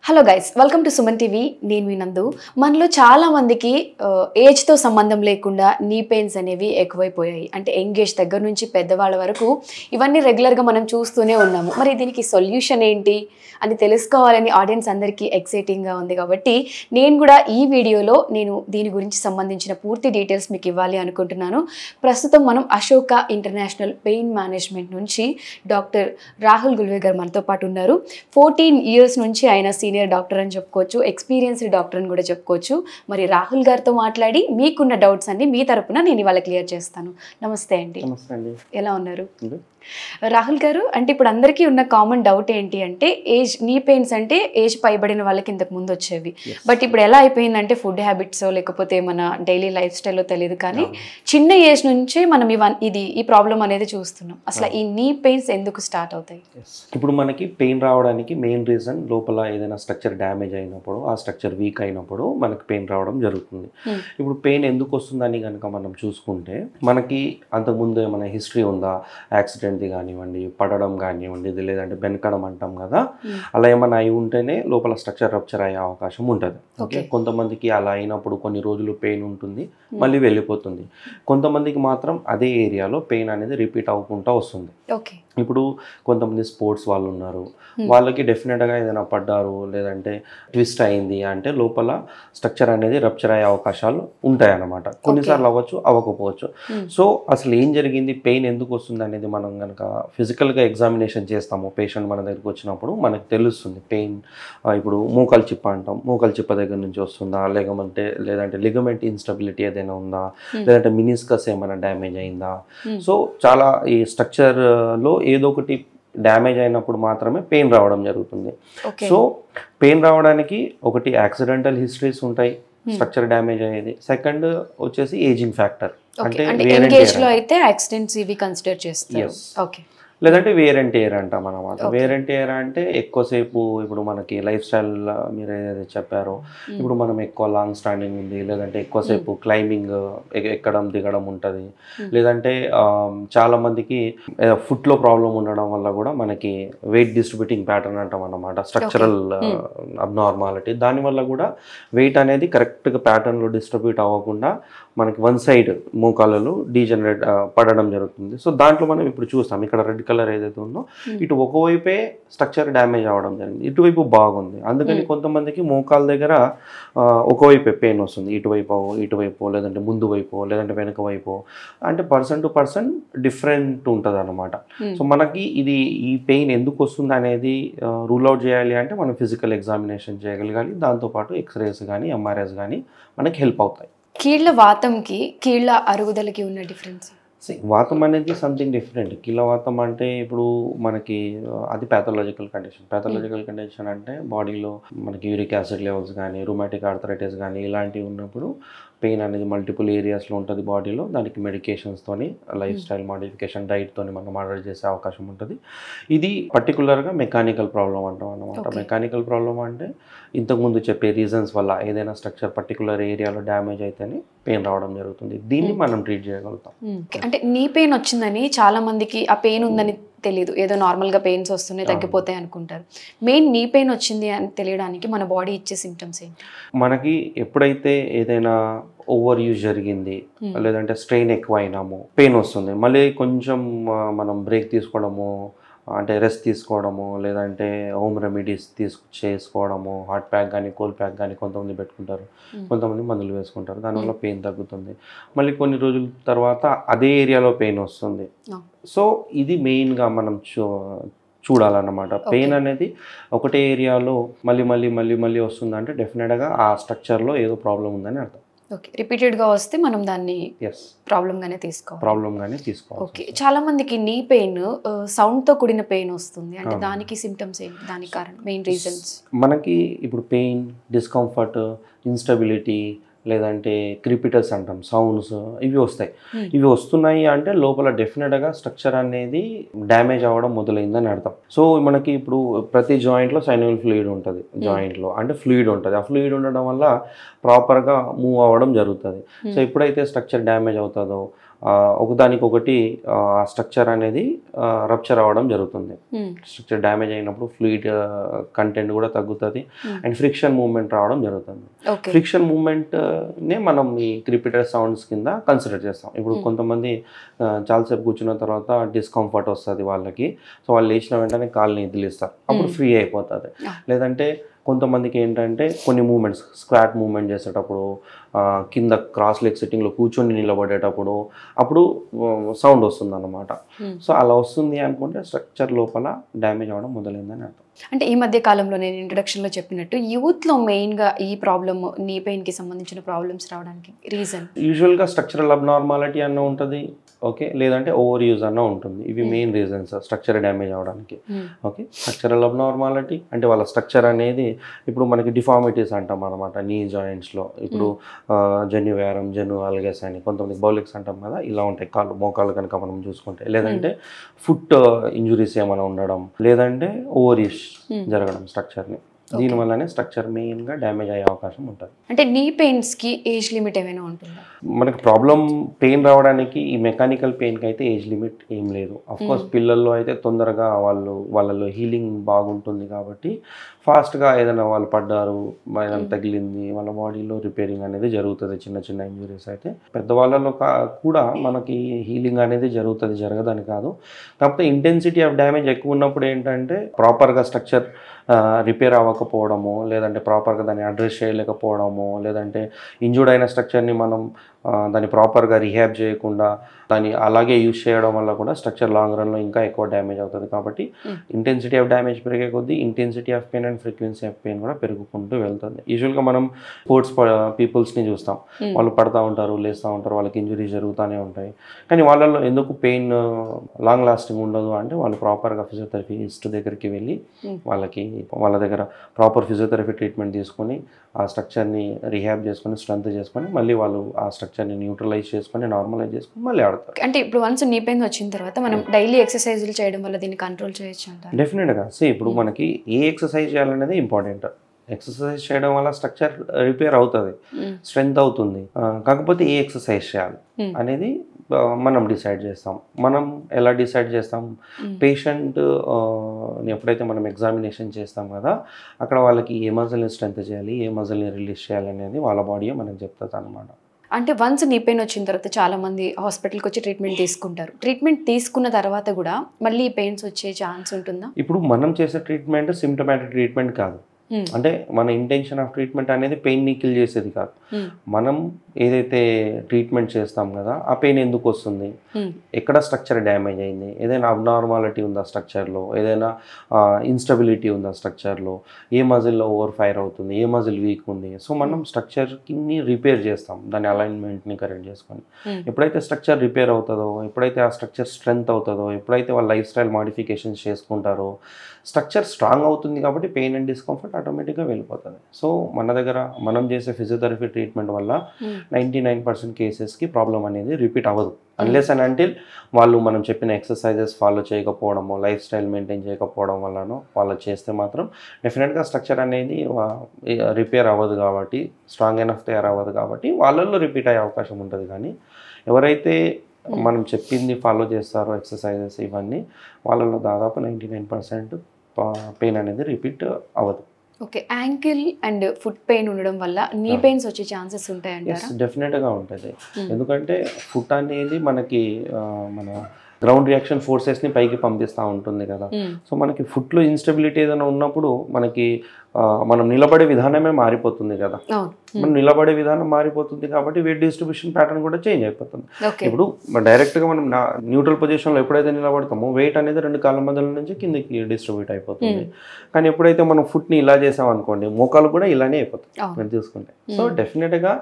Hello guys, welcome to Suman TV. నేను మీ నందు. మనలో చాలా మందికి ఏజ్తో సంబంధం లేకుండా నీ పెయిన్స్ అనేవి ఎక్కువైపోయాయి. అంటే యంగ్ ఏజ్ దగ్గర నుంచి పెద్దవాళ్ళ వరకు ఇవన్నీ రెగ్యులర్గా మనం చూస్తూనే ఉన్నాము. మరి దీనికి సొల్యూషన్ ఏంటి అని తెలుసుకోవాలని ఆడియన్స్ అందరికీ ఎక్సైటింగ్గా ఉంది. కాబట్టి నేను కూడా ఈ వీడియోలో దీని గురించి సంబంధించిన పూర్తి డీటెయిల్స్ మీకు ఇవ్వాలి అనుకుంటున్నాను. ప్రస్తుతం మనం అశోక ఇంటర్నేషనల్ పెయిన్ మేనేజ్మెంట్ నుంచి డాక్టర్ రాహుల్ గుల్వే గారు మనతో పాటు ఉన్నారు. 14 years నుంచి ఆయన సీనియర్ డాక్టర్ అని చెప్పుకోవచ్చు, ఎక్స్పీరియన్స్డ్ డాక్టర్ అని కూడా చెప్పుకోవచ్చు. మరి రాహుల్ గారితో మాట్లాడి మీకున్న డౌట్స్ అన్ని మీ తరపున నేను ఇవాళ క్లియర్ చేస్తాను. నమస్తే అండి. ఎలా ఉన్నారు రాహుల్ గారు? అంటే ఇప్పుడు అందరికీ ఉన్న కామన్ డౌట్ ఏంటి అంటే నీ పెయిన్స్ అంటే ఏజ్ పైబడిన వాళ్ళకి ఇంతకు ముందు వచ్చేవి. బట్ ఇప్పుడు ఎలా అయిపోయిందంటే ఫుడ్ హ్యాబిట్స్ లేకపోతే మన డైలీ లైఫ్ స్టైల్లో తెలియదు, కానీ చిన్న ఏజ్ నుంచే మనం ఈ ప్రాబ్లం అనేది చూస్తున్నాం. అసలు ఈ నీ పెయిన్స్ ఎందుకు స్టార్ట్ అవుతాయి? ఇప్పుడు మనకి పెయిన్ రావడానికి మెయిన్ రీజన్ లోపల ఏదైనా స్ట్రక్చర్ డ్యామేజ్ అయినప్పుడు, ఆ స్ట్రక్చర్ వీక్ అయినప్పుడు మనకి పెయిన్ రావడం జరుగుతుంది. ఇప్పుడు పెయిన్ ఎందుకు వస్తుందని కనుక మనం చూసుకుంటే, మనకి అంతకుముందు ఏమైనా హిస్టరీ ఉందా, యాక్సిడెంట్ది కానివ్వండి, పడడం కానివ్వండి, ఇది లేదంటే బెనకడం అంటాం కదా, అలా ఏమైనా అయి ఉంటేనే లోపల స్ట్రక్చర్ రప్చర్ అయ్యే అవకాశం ఉంటుంది. ఓకే, కొంతమందికి అలా అయినప్పుడు కొన్ని రోజులు పెయిన్ ఉంటుంది, మళ్ళీ వెళ్ళిపోతుంది. కొంతమందికి మాత్రం అదే ఏరియాలో పెయిన్ అనేది రిపీట్ అవ్వకుండా వస్తుంది. ఓకే, ఇప్పుడు కొంతమంది స్పోర్ట్స్ వాళ్ళు ఉన్నారు, వాళ్ళకి డెఫినెట్గా ఏదైనా పడ్డారు లేదంటే ట్విస్ట్ అయింది అంటే లోపల స్ట్రక్చర్ అనేది రప్చర్ అయ్యే అవకాశాలు ఉంటాయి అన్నమాట. కొన్నిసార్లు అవ్వచ్చు, అవ్వకపోవచ్చు. సో అసలు ఏం జరిగింది, పెయిన్ ఎందుకు వస్తుంది అనేది మనం కనుక ఫిజికల్గా ఎగ్జామినేషన్ చేస్తాము, పేషెంట్ మన దగ్గరికి వచ్చినప్పుడు మనకు తెలుస్తుంది. పెయిన్ ఇప్పుడు మోకాలు చిప్ప అంటాం, మోకాలు చిప్ప దగ్గర నుంచి వస్తుందా, లేదంటే లిగమెంట్ ఇన్స్టబిలిటీ ఏదైనా ఉందా, లేదంటే మినిస్కస్ ఏమైనా డ్యామేజ్ అయిందా. సో చాలా ఈ స్ట్రక్చర్లో ఏదో ఒకటి డ్యామేజ్ అయినప్పుడు మాత్రమే పెయిన్ రావడం జరుగుతుంది. సో పెయిన్ రావడానికి ఒకటి యాక్సిడెంటల్ హిస్టరీస్ ఉంటాయి, స్ట్రక్చర్ డ్యామేజ్ అయ్యేది. సెకండ్ వచ్చేసి ఏజింగ్ ఫ్యాక్టర్, అంటే అయితే యాక్సిడెంట్స్ ఇవి కన్సిడర్ చేస్తారు. ఓకే, లేదంటే వేర్ అండ్ టేర్ అంటాం అన్నమాట. వేర్ అండ్ టేర్ అంటే ఎక్కువసేపు ఇప్పుడు మనకి లైఫ్ స్టైల్ మీరు ఏదైతే చెప్పారో, ఇప్పుడు మనం ఎక్కువ లాంగ్ స్టాండింగ్ ఉంది, లేదంటే ఎక్కువసేపు క్లైంబింగ్ ఎక్కడం దిగడం ఉంటుంది, లేదంటే చాలామందికి ఫుట్లో ప్రాబ్లం ఉండడం వల్ల కూడా మనకి వెయిట్ డిస్ట్రిబ్యూటింగ్ ప్యాటర్న్ అంటాం అన్నమాట, స్ట్రక్చరల్ అబ్నార్మాలిటీ. దానివల్ల కూడా వెయిట్ అనేది కరెక్ట్గా ప్యాటర్న్లో డిస్ట్రిబ్యూట్ అవ్వకుండా మనకి వన్ సైడ్ మోకాళ్ళలో డీజనరేట్ పడడం జరుగుతుంది. సో దాంట్లో మనం ఇప్పుడు చూస్తాం, ఇక్కడ రెడ్ కలర్ ఏదైతే ఉందో ఇటు ఒకవైపే స్ట్రక్చర్ డ్యామేజ్ అవ్వడం జరిగింది, ఇటువైపు బాగుంది. అందుకని కొంతమందికి మోకాళ్ళ దగ్గర ఒకవైపే పెయిన్ వస్తుంది, ఇటువైపు లేదంటే ముందు వైపు లేదంటే వెనుక వైపు, అంటే పర్సన్ టు పర్సన్ డిఫరెంట్ ఉంటుంది అన్నమాట. సో మనకి ఈ పెయిన్ ఎందుకు వస్తుంది అనేది రూల్ అవుట్ చేయాలి అంటే మనం ఫిజికల్ ఎగ్జామినేషన్ చేయగలగాలి. దాంతోపాటు ఎక్స్రేస్ కానీ ఎంఆర్ఐస్ కానీ మనకి హెల్ప్ అవుతాయి. కీళ్ళ వాతంకి కీళ్ళ అరుగుదలకి ఉన్న డిఫరెన్స్? వాతం అనేది సంథింగ్ డిఫరెంట్. కీళ్ళవాతం అంటే ఇప్పుడు మనకి అది ప్యాథలాజికల్ కండిషన్ అంటే బాడీలో మనకి యూరిక్ యాసిడ్ లెవెల్స్ కానీ, రుమాటిక్ ఆర్థరైటిస్ కానీ ఇలాంటివి ఉన్నప్పుడు పెయిన్ అనేది మల్టిపుల్ ఏరియాస్లో ఉంటుంది బాడీలో. దానికి మెడికేషన్స్తోని, లైఫ్ స్టైల్ మాడిఫికేషన్, డైట్తోని మనం ఆర్డర్ చేసే అవకాశం ఉంటుంది. ఇది పర్టికులర్గా మెకానికల్ ప్రాబ్లం అంటాం అన్నమాట. మెకానికల్ ప్రాబ్లం అంటే ఇంతకుముందు చెప్పే రీజన్స్ వల్ల ఏదైనా స్ట్రక్చర్ పర్టికులర్ ఏరియాలో డ్యామేజ్ అయితేనే పెయిన్ రావడం జరుగుతుంది. దీన్ని మనం ట్రీట్ చేయగలుగుతాం. అంటే నీ పెయిన్ వచ్చిందని చాలా మందికి ఆ పెయిన్ ఉందని తెలియదు, ఏదో నార్మల్గా పెయిన్స్ వస్తున్నాయి తగ్గిపోతాయి అనుకుంటారు. మెయిన్ నీ పెయిన్ వచ్చింది అని తెలియడానికి మన బాడీ ఇచ్చే సిమ్టమ్స్ ఏంటి? మనకి ఎప్పుడైతే ఏదైనా ఓవర్ యూజ్ జరిగింది, లేదంటే స్ట్రెయిన్ ఎక్కువ అయినాము, పెయిన్ వస్తుంది. మళ్ళీ కొంచెం మనం బ్రేక్ తీసుకోవడము, అంటే రెస్ట్ తీసుకోవడము, లేదంటే హోమ్ రెమెడీస్ చేసుకోవడము, హాట్ ప్యాక్ కానీ కోల్డ్ ప్యాక్ కానీ కొంతమంది పెట్టుకుంటారు, కొంతమంది మందులు వేసుకుంటారు. దానివల్ల పెయిన్ తగ్గుతుంది. మళ్ళీ కొన్ని రోజుల తర్వాత అదే ఏరియాలో పెయిన్ వస్తుంది. సో ఇది మెయిన్గా మనం చూడాలన్నమాట. పెయిన్ అనేది ఒకటే ఏరియాలో మళ్ళీ మళ్ళీ మళ్ళీ మళ్ళీ వస్తుందంటే డెఫినెట్గా ఆ స్ట్రక్చర్లో ఏదో ప్రాబ్లం ఉందని అర్థం. ఓకే, రిపీటెడ్గా వస్తే మనం దాన్ని ప్రాబ్లంగానే తీసుకోవాలి. ఓకే, చాలా మందికి నీ పెయిన్ సౌండ్తో కూడిన పెయిన్ వస్తుంది, అంటే దానికి సిమ్టమ్స్ ఏంటి, దానికి కారణం, మెయిన్ రీజన్స్? మనకి ఇప్పుడు పెయిన్, డిస్కంఫర్ట్, ఇన్స్టబిలిటీ, లేదంటే క్రిపిటస్ అంటాం, సౌండ్స్, ఇవి వస్తాయి. ఇవి వస్తున్నాయి అంటే లోపల డెఫినెట్గా స్ట్రక్చర్ అనేది డ్యామేజ్ అవ్వడం మొదలైందని అర్థం. సో మనకి ఇప్పుడు ప్రతి జాయింట్లో సైనల్ ఫ్లూయిడ్ ఉంటుంది, జాయింట్లో అంటే ఫ్లూయిడ్ ఉంటుంది. ఆ ఫ్లూయిడ్ ఉండడం వల్ల ప్రాపర్గా మూవ్ అవ్వడం జరుగుతుంది. సో ఎప్పుడైతే స్ట్రక్చర్ డ్యామేజ్ అవుతుందో ఒకదానికొకటి ఆ స్ట్రక్చర్ అనేది రప్చర్ అవ్వడం జరుగుతుంది. స్ట్రక్చర్ డ్యామేజ్ అయినప్పుడు ఫ్లూయిడ్ కంటెంట్ కూడా తగ్గుతుంది అండ్ ఫ్రిక్షన్ మూవ్మెంట్ రావడం జరుగుతుంది. ఫ్రిక్షన్ మూవ్మెంట్నే మనం ఈ రిపీటెడ్ సౌండ్స్ కింద కన్సిడర్ చేస్తాం. ఇప్పుడు కొంతమంది చాలాసేపు కూర్చున్న తర్వాత డిస్కంఫర్ట్ వస్తుంది వాళ్ళకి, సో వాళ్ళు లేచిన వెంటనే కాళ్ళని ఇదిలిస్తారు, అప్పుడు ఫ్రీ అయిపోతుంది. లేదంటే కొంతమందికి ఏంటంటే కొన్ని మూమెంట్స్ స్క్వాట్ మూమెంట్ చేసేటప్పుడు, కింద క్రాస్ లెగ్ సెట్టింగ్లో కూర్చొని నిలబడేటప్పుడు అప్పుడు సౌండ్ వస్తుంది అన్నమాట. సో అలా వస్తుంది అనుకుంటే స్ట్రక్చర్ లోపల డ్యామేజ్ అవ్వడం మొదలైందని అర్థం. అంటే ఈ మధ్య కాలంలో నేను ఇంట్రడక్షన్లో చెప్పినట్టు యూత్లో మెయిన్గా ఈ ప్రాబ్లమ్ నీ పెయిన్కి సంబంధించిన ప్రాబ్లమ్స్ రావడానికి రీజన్ యూజువల్గా స్ట్రక్చరల్ అబ్నార్మాలిటీ అన్న ఉంటుంది, ఓకే, లేదంటే ఓవర్ యూజ్ అన్న ఉంటుంది. ఇవి మెయిన్ రీజన్స్ స్ట్రక్చర్ డ్యామేజ్ అవ్వడానికి. ఓకే, స్ట్రక్చరల్ అబ్నార్మాలిటీ అంటే వాళ్ళ స్ట్రక్చర్ అనేది ఇప్పుడు మనకి డిఫార్మిటీస్ అంటాం అనమాట నీ జాయింట్స్లో. ఇప్పుడు జన్యు వ్యారం, జన్యు అల్గస్ అని, కొంతమంది బౌలిక్స్ అంటాం కదా, ఇలా ఉంటాయి కాళ్ళు మోకాళ్ళు కనుక మనం చూసుకుంటే. లేదంటే ఫుట్ ఇంజురీస్ ఏమైనా ఉండడం, లేదంటే ఓవర్ యూజ్ జరగడం స్ట్రక్చర్ని. దీనివల్లనే స్ట్రక్చర్ మెయిన్గా డ్యామేజ్ అయ్యే అవకాశం ఉంటుంది. అంటే నీ పెయిన్స్కి ఏజ్ లిమిట్ ఏమైనా ఉంటుందా? మనకి ప్రాబ్లం పెయిన్ రావడానికి ఈ మెకానికల్ పెయిన్కి అయితే ఏజ్ లిమిట్ ఏం లేదు. అఫ్కోర్స్ పిల్లల్లో అయితే తొందరగా వాళ్ళలో హీలింగ్ బాగుంటుంది కాబట్టి ఫాస్ట్గా ఏదైనా వాళ్ళు పడ్డారు, ఏదైనా తగిలింది, వాళ్ళ బాడీలో రిపేరింగ్ అనేది జరుగుతుంది. చిన్న చిన్న ఇంజురీస్ అయితే పెద్దవాళ్ళలో కూడా మనకి హీలింగ్ అనేది జరుగుతుంది, జరగదని కాదు. కాకపోతే ఇంటెన్సిటీ ఆఫ్ డ్యామేజ్ ఎక్కువ ఉన్నప్పుడు ఏంటంటే ప్రాపర్గా స్ట్రక్చర్ రిపేర్ అవ్వకపోవడము, లేదంటే ప్రాపర్గా దాన్ని అడ్రస్ చేయలేకపోవడము, లేదంటే ఇంజూర్డ్ అయిన స్ట్రక్చర్ని మనం దాన్ని ప్రాపర్గా రీహాబ్ చేయకుండా దాన్ని అలాగే యూజ్ చేయడం వల్ల కూడా స్ట్రక్చర్ లాంగ్ రన్లో ఇంకా ఎక్కువ డ్యామేజ్ అవుతుంది. కాబట్టి ఇంటెన్సిటీ ఆఫ్ డ్యామేజ్ పెరిగే కొద్దీ intensity of pain and frequency of pain కూడా పెరుగుకుంటూ వెళ్తుంది. యూజువల్గా మనం స్పోర్ట్స్ పీపుల్స్ని చూస్తాం, వాళ్ళు పడుతూ ఉంటారు, లేస్తూ ఉంటారు, వాళ్ళకి ఇంజురీస్ జరుగుతూనే ఉంటాయి. కానీ వాళ్ళల్లో ఎందుకు పెయిన్ లాంగ్ లాస్టింగ్ ఉండదు అంటే వాళ్ళు ప్రాపర్గా ఫిజియోథెరపిస్ట్ దగ్గరికి వెళ్ళి వాళ్ళ దగ్గర ప్రాపర్ ఫిజియోథెరపీ ట్రీట్మెంట్ తీసుకొని ఆ స్ట్రక్చర్ని రీహాబ్ చేసుకొని స్ట్రెంత్ చేసుకొని మళ్ళీ వాళ్ళు ఆ స్ట్రక్చర్ని న్యూట్రలైజ్ చేసుకొని నార్మలైజ్ చేసుకొని మళ్ళీ ఆడతారు. అంటే ఇప్పుడు వన్స్ నీ పెయిన్ వచ్చిన తర్వాత మనం డైలీ ఎక్సర్సైజులు చేయడం వల్ల దీన్ని కంట్రోల్ చేయొచ్చు అంటారు? డెఫినెట్గా. ఇప్పుడు మనకి ఏ ఎక్సర్సైజ్ చేయాలనేది ఇంపార్టెంట్. ఎక్సర్సైజ్ చేయడం వల్ల స్ట్రక్చర్ రిపేర్ అవుతుంది, స్ట్రెంగ్త్ అవుతుంది. కాకపోతే ఏ ఎక్సర్సైజ్ చేయాలి అనేది మనం డిసైడ్ చేస్తాం. మనం ఎలా డిసైడ్ చేస్తాం? పేషెంట్ ఎప్పుడైతే మనం ఎగ్జామినేషన్ చేస్తాం కదా, అక్కడ వాళ్ళకి ఏ మజిల్ని స్ట్రెంత్ చేయాలి, ఏ మజిల్ని రిలీజ్ చేయాలి అనేది వాళ్ళ బాడీయే మనకు చెప్తుంది అనమాట. అంటే వన్స్ నీ పెయిన్ వచ్చిన తర్వాత చాలామంది హాస్పిటల్కి వచ్చి ట్రీట్మెంట్ తీసుకుంటారు. ట్రీట్మెంట్ తీసుకున్న తర్వాత కూడా మళ్ళీ పెయిన్స్ వచ్చే ఛాన్స్ ఉంటుందా? ఇప్పుడు మనం చేసే ట్రీట్మెంట్ సిమ్టమాటిక్ ట్రీట్మెంట్ కాదు. అంటే మన ఇంటెన్షన్ ఆఫ్ ట్రీట్మెంట్ అనేది పెయిన్ని కిల్ చేసేది కాదు. మనం ఏదైతే ట్రీట్మెంట్ చేస్తాం కదా, ఆ పెయిన్ ఎందుకు వస్తుంది, ఎక్కడ స్ట్రక్చర్ డ్యామేజ్ అయింది, ఏదైనా అబ్నార్మాలిటీ ఉందా స్ట్రక్చర్లో, ఏదైనా ఇన్స్టబిలిటీ ఉందా స్ట్రక్చర్లో, ఏ మజిల్లో ఓవర్ ఫైర్ అవుతుంది, ఏ మజిల్ వీక్ ఉంది. సో మనం స్ట్రక్చర్ని రిపేర్ చేస్తాం, దాని అలైన్మెంట్ని కరెక్ట్ చేసుకొని. ఎప్పుడైతే స్ట్రక్చర్ రిపేర్ అవుతుందో, ఎప్పుడైతే ఆ స్ట్రక్చర్ స్ట్రెంత్ అవుతుందో, ఎప్పుడైతే వాళ్ళ లైఫ్ స్టైల్ మాడిఫికేషన్స్ చేసుకుంటారో స్ట్రక్చర్ స్ట్రాంగ్ అవుతుంది. కాబట్టి పెయిన్ అండ్ డిస్కంఫర్ట్ ఆటోమేటిక్గా వెళ్ళిపోతుంది. సో మన దగ్గర మనం చేసే ఫిజియోథెరపీ ట్రీట్మెంట్ వల్ల 99% కేసెస్కి ప్రాబ్లం అనేది రిపీట్ అవ్వదు. అన్లెస్ అండ్ అంటిల్ వాళ్ళు మనం చెప్పిన ఎక్సర్సైజెస్ ఫాలో చేయకపోవడము, లైఫ్ స్టైల్ మెయింటైన్ చేయకపోవడం వల్లనో వాళ్ళు చేస్తే మాత్రం డెఫినెట్గా స్ట్రక్చర్ అనేది రిపేర్ అవ్వదు. కాబట్టి స్ట్రాంగ్ ఎనఫ్ తయారవ్వదు. కాబట్టి వాళ్ళల్లో రిపీట్ అయ్యే అవకాశం ఉంటుంది. కానీ ఎవరైతే మనం చెప్పింది ఫాలో చేస్తారో ఎక్సర్సైజెస్ ఇవన్నీ, వాళ్ళలో దాదాపు 99% పెయిన్ అనేది రిపీట్ అవ్వదు. Okay, ankle and foot pain ఉండడం వల్ల నీ పెయిన్స్ వచ్చే ఛాన్సెస్ ఉంటాయంటారా? డెఫినెట్గా ఉంటుంది. ఎందుకంటే ఫుట్ అనేది మనకి మన గ్రౌండ్ రియాక్షన్ ఫోర్సెస్ని పైకి పంపిస్తూ ఉంటుంది కదా. సో మనకి ఫుట్లో ఇన్స్టెబిలిటీ ఏదైనా ఉన్నప్పుడు మనకి మనం నిలబడే విధానమే మారిపోతుంది కదా. మనం నిలబడే విధానం మారిపోతుంది కాబట్టి వెయిట్ డిస్ట్రిబ్యూషన్ ప్యాటర్న్ కూడా చేంజ్ అయిపోతుంది. ఇప్పుడు డైరెక్ట్గా మనం న్యూట్రల్ పొజిషన్లో ఎప్పుడైతే నిలబడతామో వెయిట్ అనేది రెండు కాళ్ళ మధ్యల నుంచి కిందకి డిస్ట్రిబ్యూట్ అయిపోతుంది. కానీ ఎప్పుడైతే మనం ఫుట్ని ఇలా చేసాం అనుకోండి, మోకాలు కూడా ఇలానే అయిపోతుంది మనం చూసుకుంటే. సో డెఫినెట్గా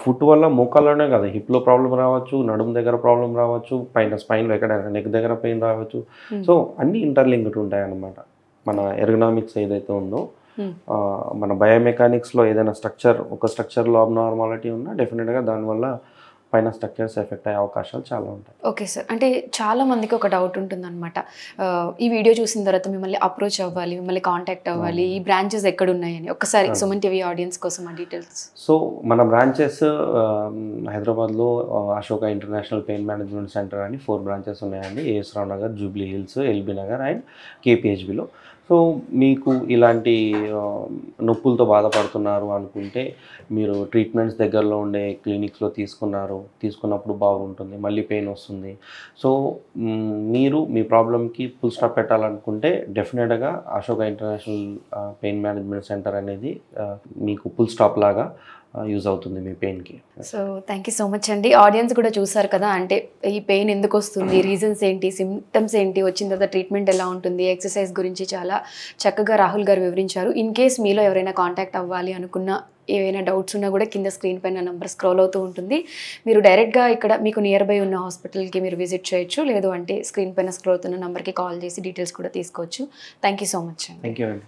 ఫుట్ వల్ల మోకాల్లోనే కదా, హిప్లో ప్రాబ్లం రావచ్చు, నడుము దగ్గర ప్రాబ్లం రావచ్చు, పైన స్పైన్లో ఎక్కడైనా నెక్ దగ్గర పెయిన్ రావచ్చు. సో అన్ని ఇంటర్లింక్డ్ ఉంటాయి అన్నమాట. మన ఎర్గనామిక్స్ ఏదైతే ఉందో, మన బయోమెకానిక్స్లో ఏదైనా ఒక స్ట్రక్చర్లో అబ్నార్మాలిటీ ఉన్నా డెఫినెట్గా దానివల్ల పైన స్ట్రక్చర్స్ ఎఫెక్ట్ అయ్యే అవకాశాలు చాలా ఉంటాయి. Okay sir. అంటే చాలా మందికి ఒక డౌట్ ఉంటుందన్నమాట. ఈ వీడియో చూసిన తర్వాత మిమ్మల్ని అప్రోచ్ అవ్వాలి, మిమ్మల్ని కాంటాక్ట్ అవ్వాలి, ఈ బ్రాంచెస్ ఎక్కడ ఉన్నాయని ఒక్కసారి సుమన్ టీవీ ఆడియన్స్ కోసం ఆ డీటెయిల్స్. సో మన బ్రాంచెస్ హైదరాబాద్లో Ashoka international pain management centre అని 4 బ్రాంచెస్ ఉన్నాయండి. ఏఎస్ రావు నగర్, జూబ్లీ హిల్స్, ఎల్బీ నగర్ అండ్ కేపీహెచ్బిలో. సో మీకు ఇలాంటి నొప్పులతో బాధపడుతున్నారు అనుకుంటే మీరు ట్రీట్మెంట్స్ దగ్గరలో ఉండే క్లినిక్స్లో తీసుకున్నప్పుడు బాగుంటుంది, మళ్ళీ పెయిన్ వస్తుంది. సో మీరు మీ ప్రాబ్లమ్కి ఫుల్ స్టాప్ పెట్టాలనుకుంటే డెఫినెట్గా Ashoka international pain management centre అనేది మీకు ఫుల్ స్టాప్ లాగా యూజ్ అవుతుంది మీ పెయిన్కి. So thank you so much అండి. ఆడియన్స్ కూడా చూసారు కదా, అంటే ఈ పెయిన్ ఎందుకు వస్తుంది, రీజన్స్ ఏంటి, సిమ్టమ్స్ ఏంటి, వచ్చిన తర్వాత ట్రీట్మెంట్ ఎలా ఉంటుంది, ఎక్సర్సైజ్ గురించి చాలా చక్కగా రాహుల్ గారు వివరించారు. ఇన్ కేస్ మీలో ఎవరైనా కాంటాక్ట్ అవ్వాలి అనుకున్న, ఏవైనా డౌట్స్ ఉన్నా కూడా కింద స్క్రీన్ పైన నెంబర్ స్క్రోల్ అవుతూ ఉంటుంది. మీరు డైరెక్ట్గా ఇక్కడ మీకు నియర్ బై ఉన్న హాస్పిటల్కి మీరు విజిట్ చేయొచ్చు, లేదు అంటే స్క్రీన్ పైన స్క్రోల్ అవుతున్న నెంబర్కి కాల్ చేసి డీటెయిల్స్ కూడా తీసుకోవచ్చు. థ్యాంక్ యూ సో మచ్ అండి. థ్యాంక్ యూ అండి.